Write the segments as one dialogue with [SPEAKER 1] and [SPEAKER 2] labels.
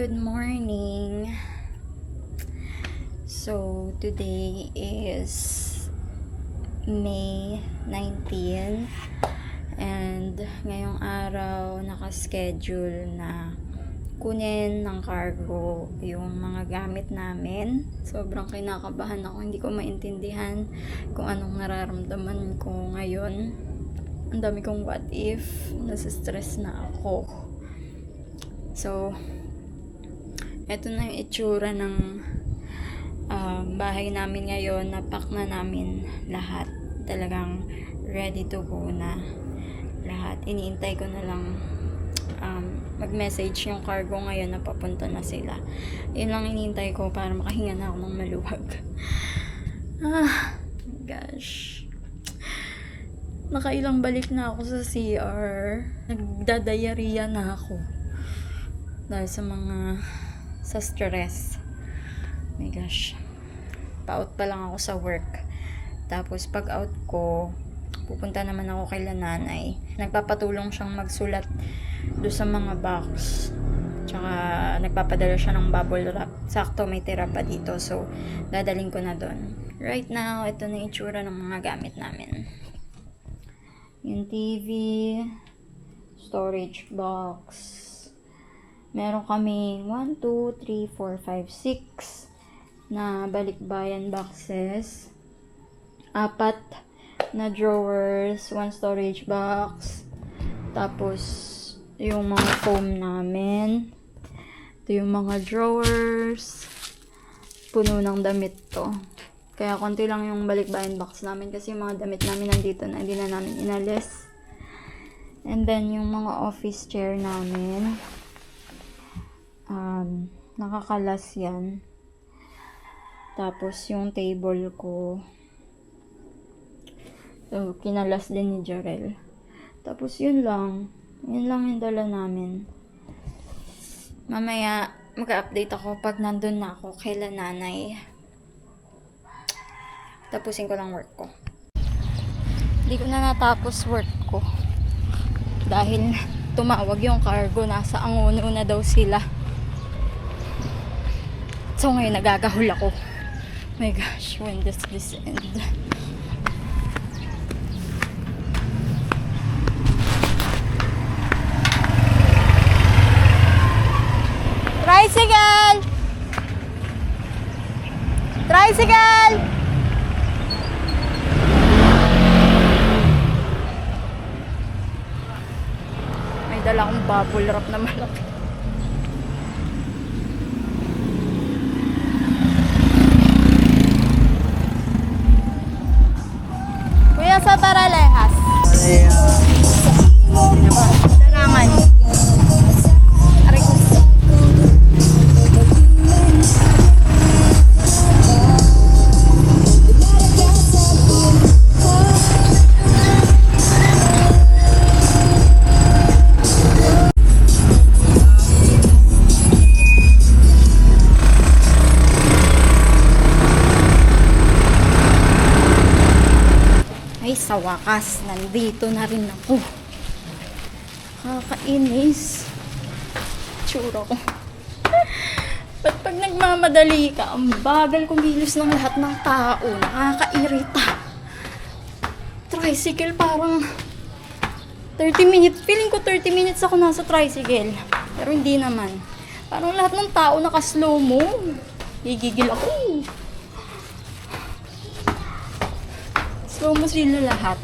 [SPEAKER 1] Good morning. So, today is May 19 and ngayong araw nakaschedule na kunin ng cargo yung mga gamit namin. Sobrang kinakabahan ako, hindi ko maintindihan kung anong nararamdaman ko ngayon. Ang dami kong what if, nasa-stress na ako. So, eto na yung itsura ng bahay namin ngayon. Napak na namin lahat. Talagang ready to go na lahat. Iniintay ko na lang mag-message yung cargo ngayon na papunta na sila. Yun lang iniintay ko para makahinga na ako ng maluwag. Gosh. Nakailang balik na ako sa CR. Nagdadayariya na ako. Dahil sa stress. Oh my gosh. Pa-out pa lang ako sa work. Tapos pag out ko, pupunta naman ako kay nanay. Nagpapatulong siyang magsulat doon sa mga box. Tsaka nagpapadala siya ng bubble wrap. Sakto may tira pa dito. So, dadaling ko na doon. Right now, ito na yung itsura ng mga gamit namin. Yung TV, storage box. Meron kami 1, 2, 3, 4, 5, 6 na balikbayan boxes. 4 na drawers, 1 storage box. Tapos, yung mga foam namin. Ito yung mga drawers. Puno ng damit to. Kaya konti lang yung balikbayan box namin kasi yung mga damit namin nandito na hindi na namin inalis. And then, yung mga office chair namin. Nakakalas yan. Tapos yung table ko, so, kinalas din ni Jarel. Tapos yun lang yung dala namin. Mamaya mag-update ako pag nandun na ako kay nanay. Tapusin ko lang work ko. Hindi ko na natapos work ko dahil tumawag yung cargo, nasa Angono na daw sila. So, ngayon nagagahol ako. My gosh, when does this end? Tricycle! Tricycle! May dala akong bubble wrap na malaki. Sa Taralehas. Darangan. Aray ko. Sa wakas, nandito na rin ako. Kakainis. Tsura ko. Ba't pag nagmamadali ka, ang bagal kumilos ng lahat ng tao. Nakakairita. Tricycle parang 30 minutes. Feeling ko 30 minutes ako nasa tricycle. Pero hindi naman. Parang lahat ng tao naka-slow mo. Gigigil ako. Slow mo sila lahat.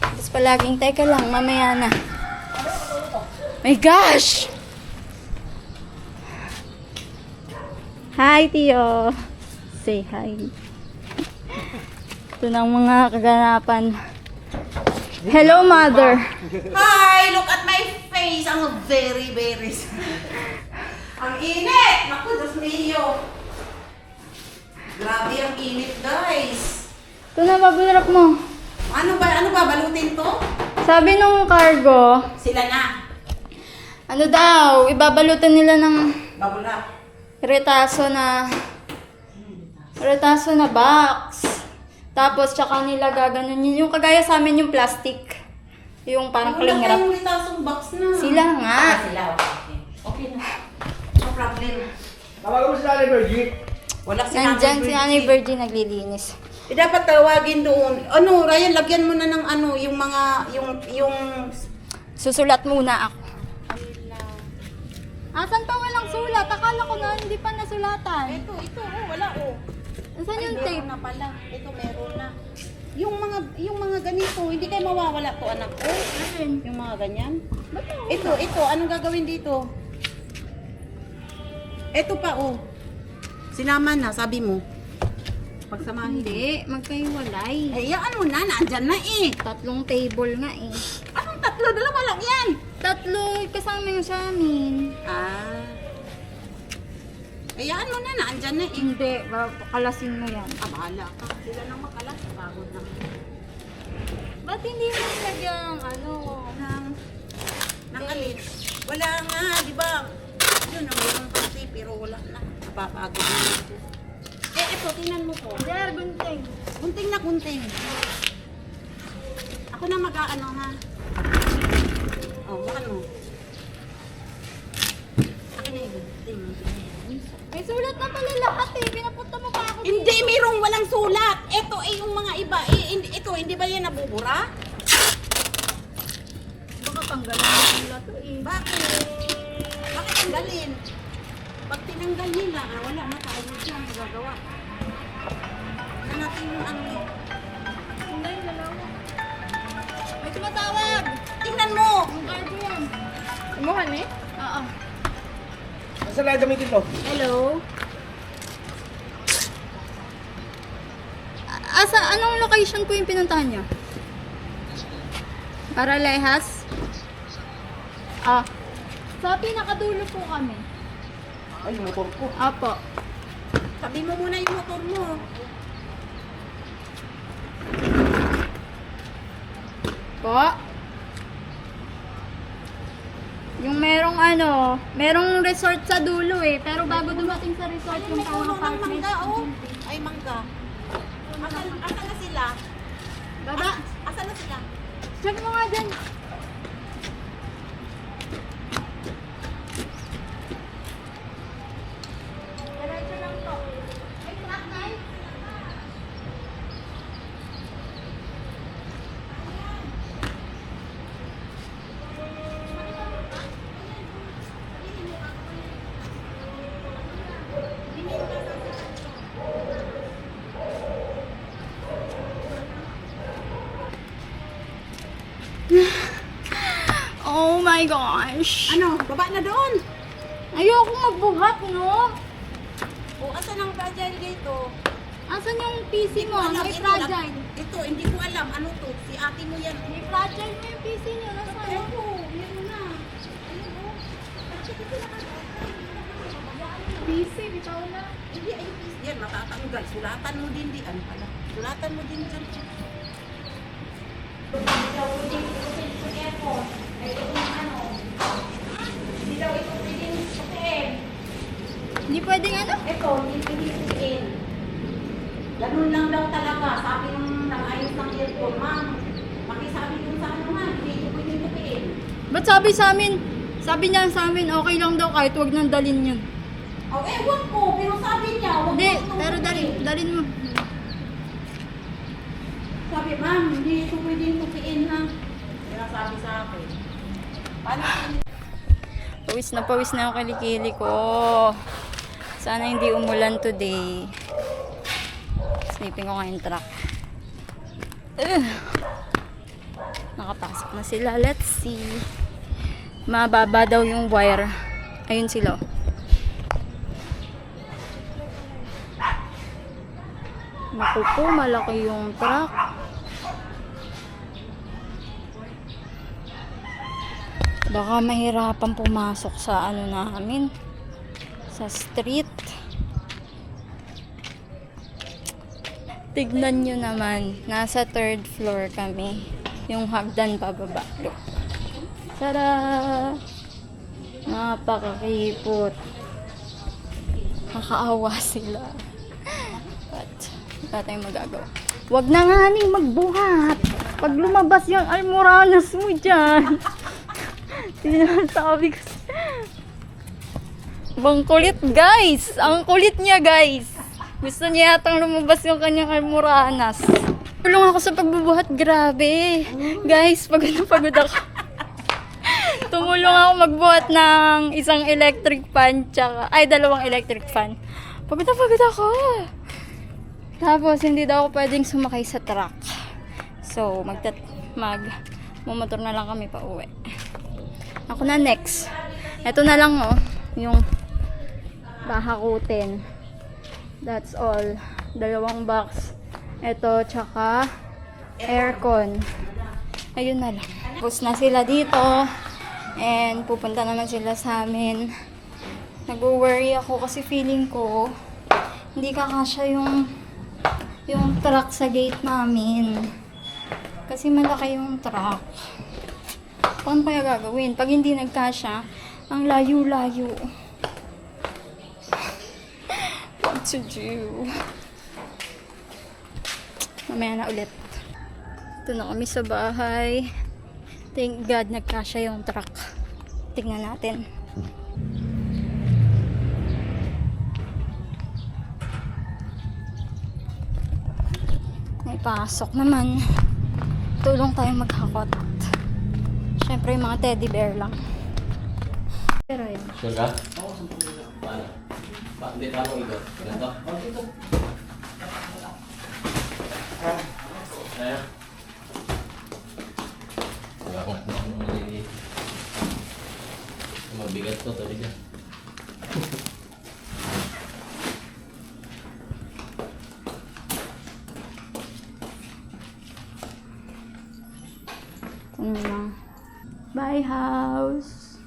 [SPEAKER 1] Tapos palaging, teka lang, mamaya na. My gosh! Hi, Tio! Say hi. Ito na ang mga kaganapan. Hello, Mother!
[SPEAKER 2] Hi! Look at my face! Ang very, very... Ang init! Naku, Diyos mío! Grabe ang init, guys!
[SPEAKER 1] Ito na, bubble wrap mo.
[SPEAKER 2] Ano ba? Balutin to?
[SPEAKER 1] Sabi nung cargo,
[SPEAKER 2] Sila na.
[SPEAKER 1] ano daw, ibabalutan nila ng
[SPEAKER 2] Bubble wrap.
[SPEAKER 1] retaso na box. Tapos, tsaka nila gaganon yun. Yung kagaya sa amin yung plastic. Yung parang cling wrap.
[SPEAKER 2] Wala tayong litasong box na.
[SPEAKER 1] Sila nga.
[SPEAKER 2] Sila, okay. Okay na. No problem. natin.
[SPEAKER 3] Tawagan mo si Nanay Virgie.
[SPEAKER 2] Wala si
[SPEAKER 1] Nandyan si
[SPEAKER 2] Nanay
[SPEAKER 1] Nanay
[SPEAKER 2] Virgie.
[SPEAKER 1] Virgie naglilinis.
[SPEAKER 2] Dapat tawagin doon. Ano, Ryan, lagyan mo na ng ano, yung mga, yung...
[SPEAKER 1] Susulat muna ako. Asan pa walang sulat? Akala ko na hindi pa nasulatan.
[SPEAKER 2] Ito, wala, oh.
[SPEAKER 1] Asan yung
[SPEAKER 2] Ay,
[SPEAKER 1] tape?
[SPEAKER 2] meron na pala. Ito, meron na. Yung mga ganito, hindi kayo mawawala to, anak ko.
[SPEAKER 1] Asan?
[SPEAKER 2] Yung mga ganyan.
[SPEAKER 1] Ba't nawala?
[SPEAKER 2] Ito, anong gagawin dito? Ito pa, oh. Sinama na, sabi mo. Pagsamahin.
[SPEAKER 1] Hindi, magkahiwalay.
[SPEAKER 2] Eh, ano na, nandyan na eh.
[SPEAKER 1] 3 table nga eh.
[SPEAKER 2] Anong tatlo? Dalawa lang yan.
[SPEAKER 1] 3 kasama yung sa amin.
[SPEAKER 2] Ah. Hayaan mo na, nandyan na eh.
[SPEAKER 1] Hindi, kalasin mo yan.
[SPEAKER 2] Ah, bahala ka. Sila nang makalas, pagod na.
[SPEAKER 1] Ba't hindi mo nilagyan ng ano?
[SPEAKER 2] Nang alin? Wala nga, di ba? Yun, mayroon pang pero wala na. Napapagod na ako. Eh, ito, tingnan mo to.
[SPEAKER 1] There, gunting.
[SPEAKER 2] Gunting na gunting. Ako na mag-aano ha. Oh, bukan mo. Akin na yung gunting.
[SPEAKER 1] May sulat na pala lahat eh. Pinapunta mo pa ako.
[SPEAKER 2] Hindi, mayroong walang sulat. Ito eh, yung mga iba. Ito, hindi ba yan nabubura?
[SPEAKER 1] Baka tanggalan yung sulat to eh.
[SPEAKER 2] Bakit? Bakit tanggalin? Pag tinanggal nila, wala na tayo dyan magagawa. Na natin yung ano.
[SPEAKER 1] Hindi, dalawa. May tumatawag.
[SPEAKER 2] Tingnan mo!
[SPEAKER 1] Ang guardian. Umuhan eh? Oo.
[SPEAKER 3] Saan lang gamitin to?
[SPEAKER 1] Hello? Asa, anong location po yung pinuntahan niyo? Paralehas? Ah. Sa pinakadulo po kami.
[SPEAKER 3] Ay, yung motor ko.
[SPEAKER 1] Apo.
[SPEAKER 2] Sabi mo muna yung motor mo.
[SPEAKER 1] Po? Yung merong resort sa dulo eh. Pero bago dumating sa resort yung
[SPEAKER 2] May puno
[SPEAKER 1] parang
[SPEAKER 2] ng
[SPEAKER 1] apartment.
[SPEAKER 2] mangga, oh. Ay, mangga. Asan na sila?
[SPEAKER 1] Baba.
[SPEAKER 2] Asan na sila?
[SPEAKER 1] Check mo nga dyan. Diretso lang to. May truck na eh. Oh my gosh.
[SPEAKER 2] Ano? Baba na doon.
[SPEAKER 1] Ayoko magbuhat, no?
[SPEAKER 2] O, asan ang fragile dito?
[SPEAKER 1] Asan yung PC mo? May
[SPEAKER 2] Ito,
[SPEAKER 1] fragile.
[SPEAKER 2] Ito, hindi ko alam. Ano to? Si ate mo yan.
[SPEAKER 1] May fragile mo yung PC niyo. Nasaan?
[SPEAKER 2] Ito, yan na. Ayun, oh. At saka ito na.
[SPEAKER 1] PC, bitaw na.
[SPEAKER 2] Hindi, ayun. Yan, matatanggal. Sulatan mo din di. Ano pala? Sulatan mo din dyan. Hindi daw pwedeng ikutin sa airport. Ay, ito yung ano. Hindi daw ito pwedeng ikutin.
[SPEAKER 1] Hindi pwedeng ano?
[SPEAKER 2] Ito, hindi pwedeng ikutin. Ganun lang daw talaga. Sabi nung nang-ayos ng airport, ma'am. Makisabi dun sa ano, ma'am. Hindi ito pwedeng ikutin.
[SPEAKER 1] Ba't sabi sa amin? Sabi niya sa amin, okay lang daw kahit wag nang dalin yun.
[SPEAKER 2] Oh, ewan ko. Pero sabi niya, huwag
[SPEAKER 1] Hindi,
[SPEAKER 2] mo
[SPEAKER 1] pero dalin mo.
[SPEAKER 2] Sabi, ma'am, hindi ito pwedeng tukiin ha. Kaya sabi sa akin. Paano
[SPEAKER 1] Pawis na yung kilikili ko. Sana hindi umulan today. Sleeping ko ngayon truck. Nakapasok na sila. Let's see. Mababa daw yung wire. Ayun sila. Naku po, malaki yung truck. Baka mahirapan pumasok sa ano namin. Sa street. Tignan nyo naman. Nasa 3rd floor kami. Yung hagdan pababa. Look. Tada! Napakakipot. Kakaawa sila. But, wala tayong magagawa. Huwag na nga ning magbuhat. Pag lumabas yung almoranas mo dyan. Sinasabi ko. Bang kulit, guys! Ang kulit niya, guys! Gusto niya yatang lumabas yung kanyang almoranas. Tulong ako sa pagbubuhat, grabe. Guys, pagod na pagod ako. Tumulong ako magbuhat ng isang electric fan, dalawang electric fan. Pagod na pagod ako. Tapos, hindi daw ako pwedeng sumakay sa truck. So, mumotor na lang kami pa uwi. Ako na next. Ito na lang, oh, yung bahakutin. That's all. 2 box. Ito, tsaka aircon. Ayun na lang. Tapos na sila dito. And pupunta naman sila sa amin. Nag-worry ako kasi feeling ko hindi kakasya yung truck sa gate namin. Kasi malaki yung truck. Paano kaya gagawin? Pag hindi nagkasya, ang layo-layo. What to do? Mamaya na ulit. Ito na kami sa bahay. Thank God nagkasya yung truck. Tingnan natin. May pasok naman. Tulong tayong maghakot. Siyempre yung mga teddy bear lang. Pero yun.
[SPEAKER 4] Sure ka? Paano? Hindi, paano ikot? Ganito? Ayan. Wala akong maliliit. Mabigat to, tuloy dyan.
[SPEAKER 1] Ano lang. Bye, house.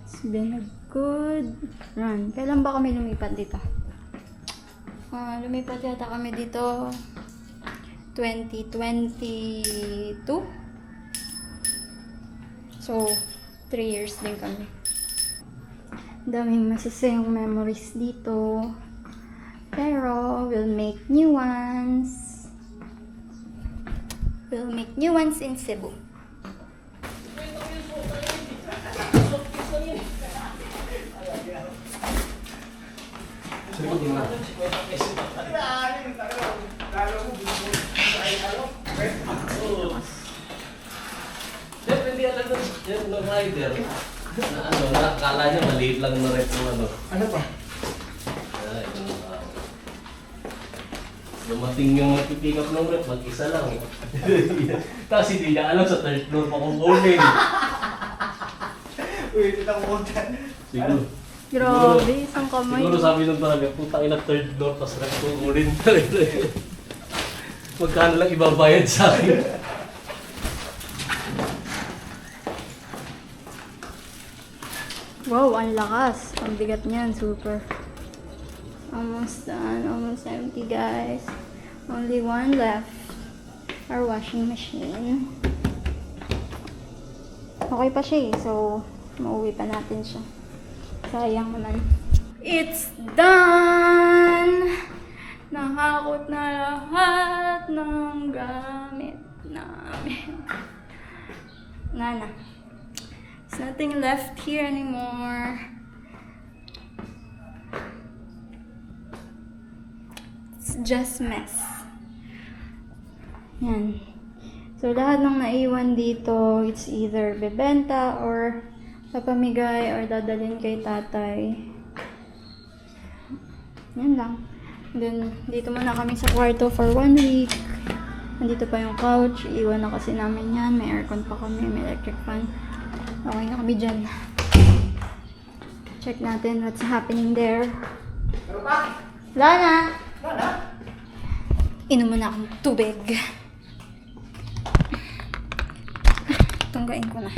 [SPEAKER 1] It's been a good run. Kailan ba kami lumipat dito? Lumipat yata kami dito 2022. So, 3 years din kami. Daming masasayang memories dito. Pero, we'll make new ones. We'll make new ones in Cebu.
[SPEAKER 4] Siyempre, hindi alam ng rider na ano, nakakala niya maliit lang na rep ng ano.
[SPEAKER 3] Ano pa?
[SPEAKER 4] Ay, dumating yung pick up ng rep, mag-isa lang. Tapos hindi niya alam sa third floor pa kukunin.
[SPEAKER 3] Uy, tita ko konta.
[SPEAKER 4] Siguro.
[SPEAKER 1] Grabe, isang kamay.
[SPEAKER 4] Siguro sabi nung talaga, putang ina third floor, tapos rep kukunin talaga. Magkano lang ibabayad sa akin.
[SPEAKER 1] Wow, ang lakas. Ang bigat niyan, super. Almost done. Almost empty, guys. Only one left. Our washing machine. Okay pa siya eh. So, mauwi pa natin siya. Sayang naman. It's done! Nakakot na lahat ng gamit namin. Nana. There's nothing left here anymore. It's just mess. Yan. So, lahat ng naiwan dito, it's either bebenta or papamigay or dadalhin kay tatay. Yan lang. Then, dito muna kami sa kwarto for 1 week. Nandito pa yung couch. Iwan na kasi namin yan. May aircon pa kami. May electric fan. Okay na kami dyan. Check natin what's happening there. Wala na. Inom muna akong tubig. Tunggain ko na.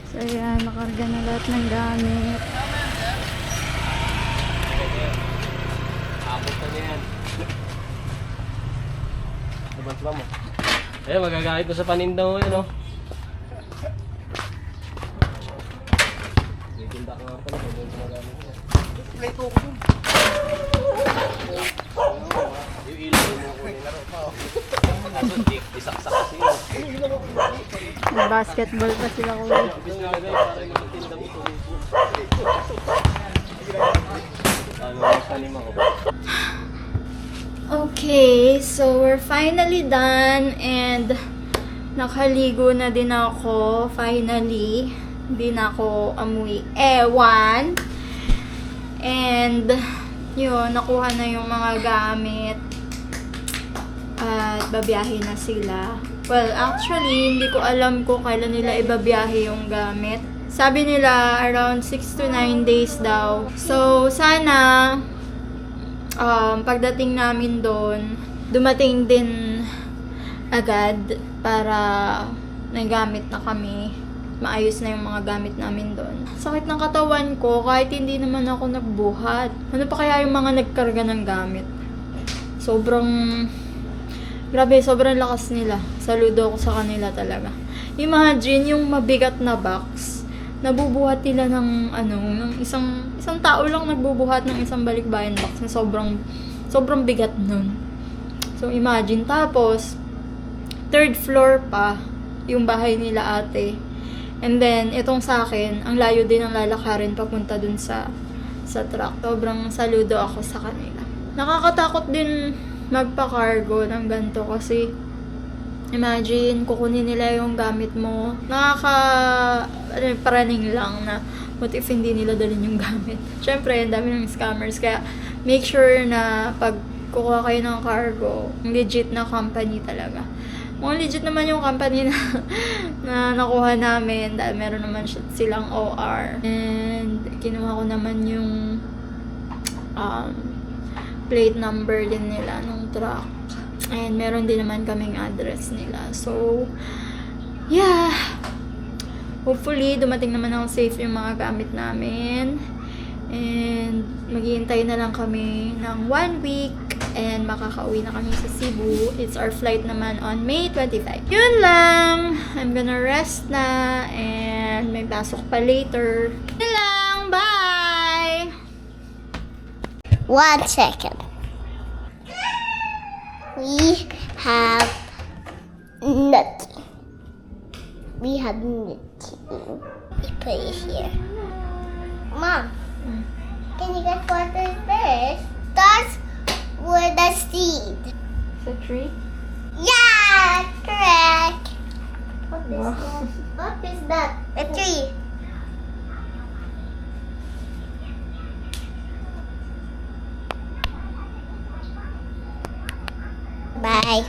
[SPEAKER 1] So yan, nakarga na lahat ng gamit.
[SPEAKER 4] Abot na yan. Abot ba mo? Eh, magagamit ko sa paninda mo yun, no? May tinda ka nga pala, kung yun sa magamit mo.
[SPEAKER 3] Play ko ko.
[SPEAKER 1] Basketball pa sila kuya.
[SPEAKER 4] Binilagay para yung mga tinda mo tumubo. Ano ang tanim ako?
[SPEAKER 1] Okay, so we're finally done and nakaligo na din ako. Finally, hindi na ako amoy ewan. And yun, nakuha na yung mga gamit at babiyahe na sila. Well, actually, hindi ko alam kung kailan nila ibabiyahe yung gamit. Sabi nila around 6 to 9 days daw. So, sana pagdating namin doon, dumating din agad para nagamit na kami. Maayos na yung mga gamit namin doon. Sakit ng katawan ko kahit hindi naman ako nagbuhat. Ano pa kaya yung mga nagkarga ng gamit? Grabe, sobrang lakas nila. Saludo ako sa kanila talaga. Imagine yung mabigat na box. Nabubuhat nila ng isang tao lang nagbubuhat ng isang balikbayan box na sobrang bigat nun. So imagine, tapos third floor pa yung bahay nila ate. And then itong sa akin, ang layo din ang lalakarin papunta dun sa truck. Sobrang saludo ako sa kanila. Nakakatakot din magpa-cargo ng ganito kasi imagine, kukunin nila yung gamit mo. Paraning lang na what if hindi nila dalhin yung gamit. Syempre, ang dami ng scammers. Kaya, make sure na pag kukuha kayo ng cargo, legit na company talaga. Mukhang legit naman yung company na nakuha namin dahil meron naman silang OR. And, kinuha ko naman yung plate number din nila ng truck. And meron din naman kaming address nila. So, yeah. Hopefully, dumating naman ng safe yung mga gamit namin. And maghihintay na lang kami ng 1 week. And makakauwi na kami sa Cebu. It's our flight naman on May 25. Yun lang. I'm gonna rest na. And may pasok pa later. Yun lang. Bye!
[SPEAKER 5] 1 second. We have nothing. We have nothing. We put it here. Mom, can you guess what is this? That's with a seed.
[SPEAKER 1] Sa tree?
[SPEAKER 5] Yeah, correct. What is
[SPEAKER 1] Wow.
[SPEAKER 5] that? What is that? A tree. Bye.